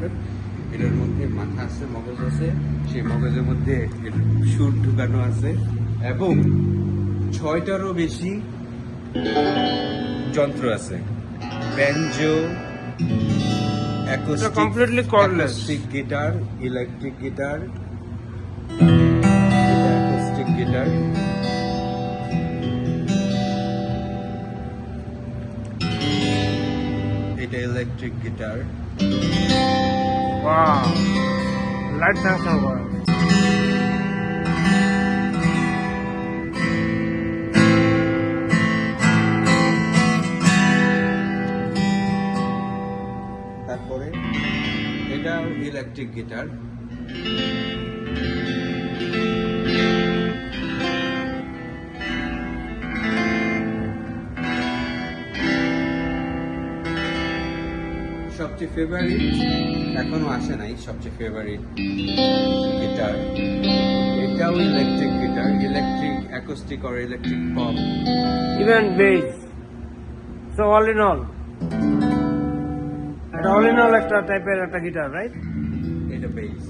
টাইপের। এটার মধ্যে মাথা আছে, মগজ আছে, সেই মগজের মধ্যে সুর ঢুকানো আছে এবং 6টারও বেশি যন্ত্র আছে। Banjo, completely cordless. Acoustic guitar, electric guitar, acoustic guitar, এটা electric guitar, Wow. Light function করে। তারপরে এটা ইলেকট্রিক গিটার, সবচেয়ে ফেভারিট এখনো আসে নাই, সবচেয়ে ফেভারিট গিটার এটাও ইলেকট্রিক গিটার, ইলেকট্রিক অ্যাকোস্টিক আর electric pop. Even bass. So all in all. এটা all in all একটা টাইপের একটা গিটার, রাইট? এটা বেস।